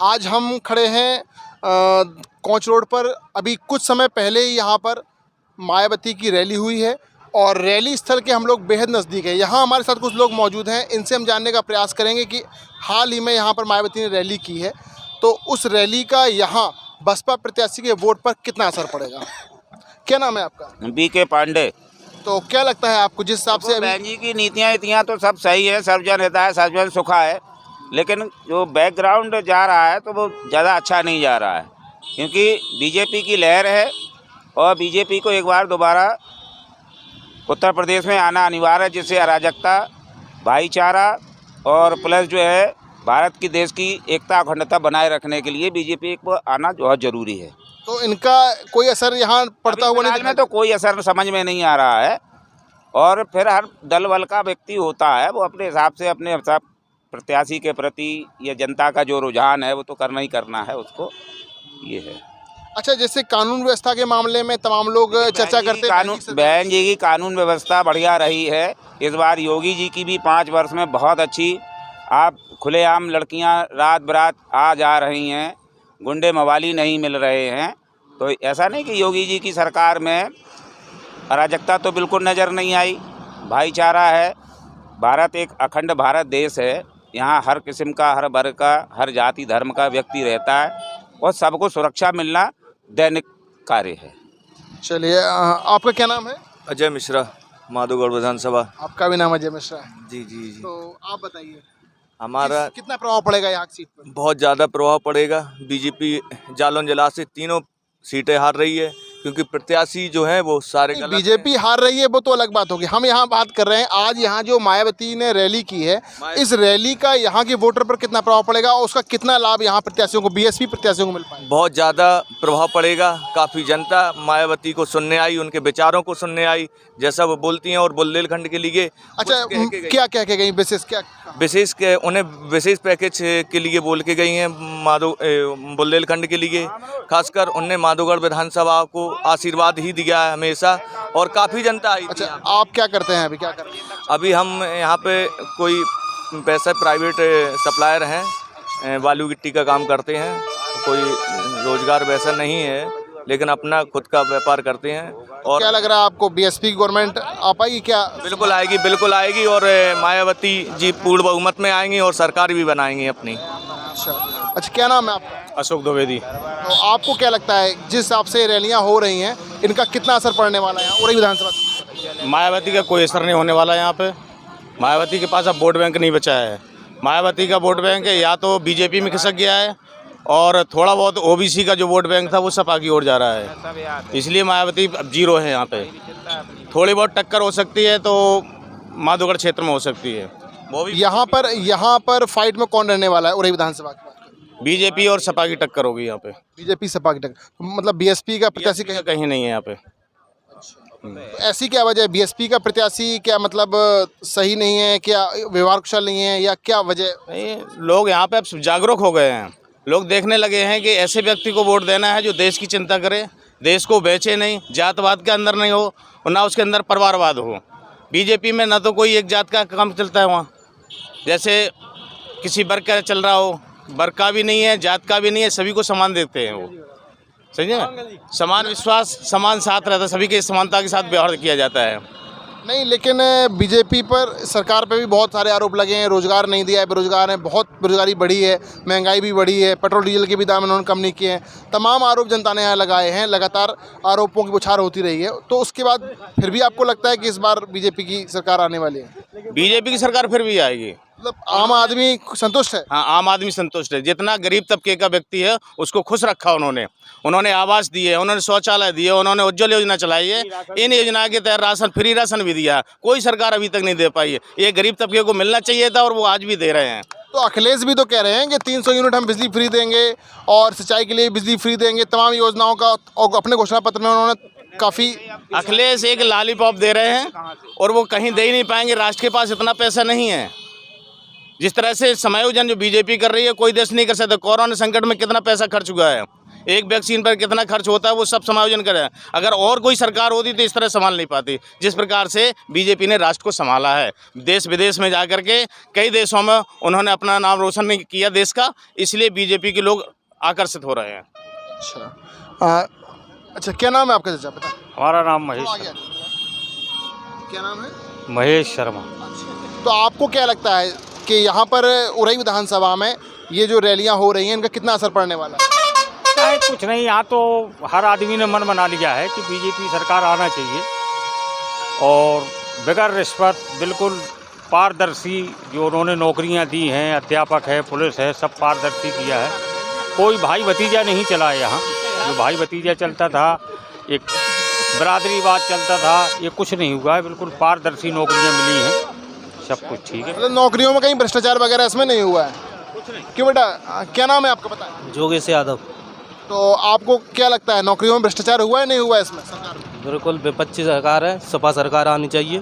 आज हम खड़े हैं कोच रोड पर। अभी कुछ समय पहले ही यहाँ पर मायावती की रैली हुई है और रैली स्थल के हम लोग बेहद नज़दीक है। यहाँ हमारे साथ कुछ लोग मौजूद हैं, इनसे हम जानने का प्रयास करेंगे कि हाल ही में यहाँ पर मायावती ने रैली की है तो उस रैली का यहाँ बसपा प्रत्याशी के वोट पर कितना असर पड़ेगा। क्या नाम है आपका? BK पांडे। तो क्या लगता है आपको, जिस हिसाब से बहन जी की नीतियाँ इतियाँ तो सब सही है, सर्वजन हिता है, सर्वजन सुखा है, लेकिन जो बैकग्राउंड जा रहा है तो वो ज़्यादा अच्छा नहीं जा रहा है, क्योंकि बीजेपी की लहर है और बीजेपी को एक बार दोबारा उत्तर प्रदेश में आना अनिवार्य है, जिससे अराजकता, भाईचारा और प्लस जो है भारत की देश की एकता अखंडता बनाए रखने के लिए बीजेपी को आना बहुत ज़रूरी है। तो इनका कोई असर यहाँ पड़ता हुआ नहीं में तो कोई असर समझ में नहीं आ रहा है। और फिर हर दल बल का व्यक्ति होता है, वो अपने हिसाब से अपने प्रत्याशी के प्रति या जनता का जो रुझान है वो तो करना ही करना है उसको, ये है। अच्छा, जैसे कानून व्यवस्था के मामले में तमाम लोग चर्चा करते हैं। बहन जी की कानून व्यवस्था बढ़िया रही है। इस बार योगी जी की भी 5 वर्ष में बहुत अच्छी, आप खुलेआम लड़कियां रात बरात आ जा रही हैं, गुंडे मवाली नहीं मिल रहे हैं। तो ऐसा नहीं कि योगी जी की सरकार में अराजकता तो बिल्कुल नज़र नहीं आई, भाईचारा है। भारत एक अखंड भारत देश है, यहाँ हर किस्म का, हर वर्ग का, हर जाति धर्म का व्यक्ति रहता है और सबको सुरक्षा मिलना दैनिक कार्य है। चलिए, आपका क्या नाम है? अजय मिश्रा, माधोगढ़ विधानसभा। आपका भी नाम अजय मिश्रा है? जी जी जी। तो आप बताइए, हमारा कितना प्रभाव पड़ेगा यहाँ की सीट पर? बहुत ज़्यादा प्रभाव पड़ेगा। बीजेपी जालौन जिला से 3 सीटें हार रही है, क्योंकि प्रत्याशी जो हैं वो सारे गलत हैं। बीजेपी हार रही है वो तो अलग बात होगी, हम यहाँ बात कर रहे हैं आज यहाँ जो मायावती ने रैली की है, इस रैली का यहाँ के वोटर पर कितना प्रभाव पड़ेगा और उसका कितना लाभ यहाँ प्रत्याशियों को, बीएसपी प्रत्याशियों को मिल पाएगा? बहुत ज़्यादा प्रभाव पड़ेगा। काफ़ी जनता मायावती को सुनने आई, उनके विचारों को सुनने आई, जैसा वो बोलती हैं। और बुंदेलखंड के लिए अच्छा, क्या कह के गई? विशेष क्या उन्हें विशेष पैकेज के लिए बोल के गई हैं बुंदेलखंड के लिए। खासकर उनने माधोगढ़ विधानसभा को आशीर्वाद ही दिया है हमेशा, और काफ़ी जनता आई। अच्छा, आप क्या करते हैं अभी? क्या कर रहे हैं अभी? हम यहाँ पे कोई पैसा प्राइवेट सप्लायर हैं, बालू गिट्टी का काम करते हैं। कोई रोजगार वैसा नहीं है, लेकिन अपना खुद का व्यापार करते हैं। और क्या लग रहा है आपको, बीएसपी की गवर्नमेंट आ पाएगी क्या? बिल्कुल आएगी, बिल्कुल आएगी। और मायावती जी पूर्ण बहुमत में आएंगी और सरकार भी बनाएंगी अपनी। अच्छा, क्या नाम है आपका? अशोक द्विवेदी। तो आपको क्या लगता है, जिस हिसाब से रैलियां हो रही हैं, इनका कितना असर पड़ने वाला है यहाँ उरई विधानसभा? मायावती का कोई असर नहीं होने वाला है यहाँ पे। मायावती के पास अब वोट बैंक नहीं बचा है। मायावती का वोट बैंक है या तो बीजेपी में खिसक गया है, और थोड़ा बहुत ओबीसी का जो वोट बैंक था वो सपा की ओर जा रहा है, इसलिए मायावती अब 0 है यहाँ पे। थोड़ी बहुत टक्कर हो सकती है तो माधोगढ़ क्षेत्र में हो सकती है, वो भी। यहाँ पर फाइट में कौन रहने वाला है उरई विधानसभा की? बीजेपी और सपा की टक्कर होगी यहाँ पे। बीजेपी सपा की टक्कर, मतलब बीएसपी का प्रत्याशी कहीं नहीं है यहाँ पे। तो ऐसी क्या वजह है? बीएसपी का प्रत्याशी क्या मतलब सही नहीं है, क्या व्यवहार कुशल नहीं है, या क्या वजह? नहीं, लोग यहाँ पे अब जागरूक हो गए हैं। लोग देखने लगे हैं कि ऐसे व्यक्ति को वोट देना है जो देश की चिंता करे, देश को बेचे नहीं, जातवाद के अंदर नहीं हो और ना उसके अंदर परिवारवाद हो। बीजेपी में ना तो कोई एक जात का काम चलता है वहाँ, जैसे किसी वर्ग का चल रहा हो, वर्ग का भी नहीं है, जात का भी नहीं है, सभी को समान देखते हैं वो। समझे ना? समान विश्वास, समान साथ रहता है, सभी के समानता के साथ व्यवहार किया जाता है। नहीं, लेकिन बीजेपी पर, सरकार पे भी बहुत सारे आरोप लगे हैं। रोजगार नहीं दिया है, बेरोजगार हैं, बहुत बेरोजगारी बढ़ी है, महंगाई भी बढ़ी है, पेट्रोल डीजल के भी दाम इन्होंने कम नहीं किए हैं। तमाम आरोप जनता ने यहाँ लगाए हैं, लगातार आरोपों की बौछार होती रही है। तो उसके बाद फिर भी आपको लगता है कि इस बार बीजेपी की सरकार आने वाली है? बीजेपी की सरकार फिर भी आएगी। मतलब आम आदमी संतुष्ट है? हाँ, आम आदमी संतुष्ट है। जितना गरीब तबके का व्यक्ति है उसको खुश रखा उन्होंने आवास दिए, उन्होंने शौचालय दिए, उन्होंने उज्ज्वल योजना चलाई है। इन योजना के तहत राशन, फ्री राशन भी दिया, कोई सरकार अभी तक नहीं दे पाई है। ये गरीब तबके को मिलना चाहिए था और वो आज भी दे रहे हैं। तो अखिलेश भी तो कह रहे हैं कि 300 यूनिट हम बिजली फ्री देंगे और सिंचाई के लिए बिजली फ्री देंगे, तमाम योजनाओं का, और अपने घोषणा पत्र में उन्होंने काफ़ी। अखिलेश एक लॉलीपॉप दे रहे हैं और वो कहीं दे ही नहीं पाएंगे। राष्ट्र के पास इतना पैसा नहीं है। जिस तरह से समायोजन जो बीजेपी कर रही है कोई देश नहीं कर सकता। कोरोना संकट में कितना पैसा खर्च हुआ है, एक वैक्सीन पर कितना खर्च होता है वो सब समायोजन करें। अगर और कोई सरकार होती तो इस तरह संभाल नहीं पाती जिस प्रकार से बीजेपी ने राष्ट्र को संभाला है। देश विदेश में जा कर के कई देशों में उन्होंने अपना नाम रोशन नहीं किया देश का, इसलिए बीजेपी के लोग आकर्षित हो रहे हैं। अच्छा, क्या नाम है आपका चाचा, बता? हमारा नाम महेश क्या नाम है? महेश शर्मा। तो आपको क्या लगता है कि यहाँ पर उरई विधानसभा में ये जो रैलियाँ हो रही हैं इनका कितना असर पड़ने वाला है? चाहे कुछ नहीं, यहाँ तो हर आदमी ने मन बना लिया है कि बीजेपी सरकार आना चाहिए और बगैर रिश्वत बिल्कुल पारदर्शी जो उन्होंने नौकरियाँ दी हैं, अध्यापक है, पुलिस है, सब पारदर्शी किया है। कोई भाई भतीजा नहीं चला है यहाँ। जो भाई भतीजा चलता था, एक बिरादरीवाद चलता था, ये कुछ नहीं हुआ है। बिल्कुल पारदर्शी नौकरियाँ मिली हैं, सब कुछ ठीक है। मतलब नौकरियों में कहीं भ्रष्टाचार वगैरह इसमें नहीं हुआ है? क्यों बेटा, क्या नाम है आपका, पता है? जोगेश यादव। तो आपको क्या लगता है नौकरियों में भ्रष्टाचार हुआ है नहीं हुआ है इसमें सरकार में? बिल्कुल विपक्षी सरकार है, सपा सरकार आनी चाहिए।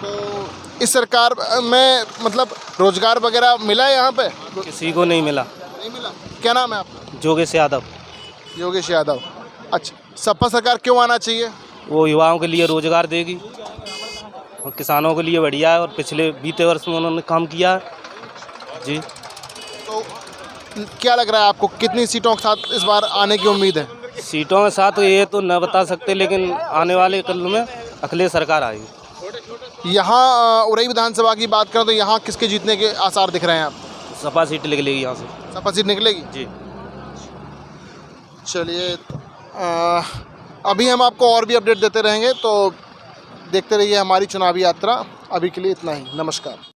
तो इस सरकार में मतलब रोजगार वगैरह मिला है यहाँ पे? किसी को नहीं मिला। नहीं मिला। क्या नाम है आपका? जोगेश यादव। योगेश यादव। अच्छा, सपा सरकार क्यों आना चाहिए? वो युवाओं के लिए रोजगार देगी और किसानों के लिए बढ़िया है और पिछले बीते वर्ष में उन्होंने काम किया है जी। तो क्या लग रहा है आपको कितनी सीटों के साथ इस बार आने की उम्मीद है? सीटों के साथ ये तो न बता सकते, लेकिन आने वाले कल में अखिलेश सरकार आएगी। यहाँ उरई विधानसभा की बात करें तो यहाँ किसके जीतने के आसार दिख रहे हैं आपको? सपा सीट निकलेगी यहाँ से। सपा सीट निकलेगी जी। चलिए, अभी हम आपको और भी अपडेट देते रहेंगे, तो देखते रहिए हमारी चुनावी यात्रा। अभी के लिए इतना ही, नमस्कार।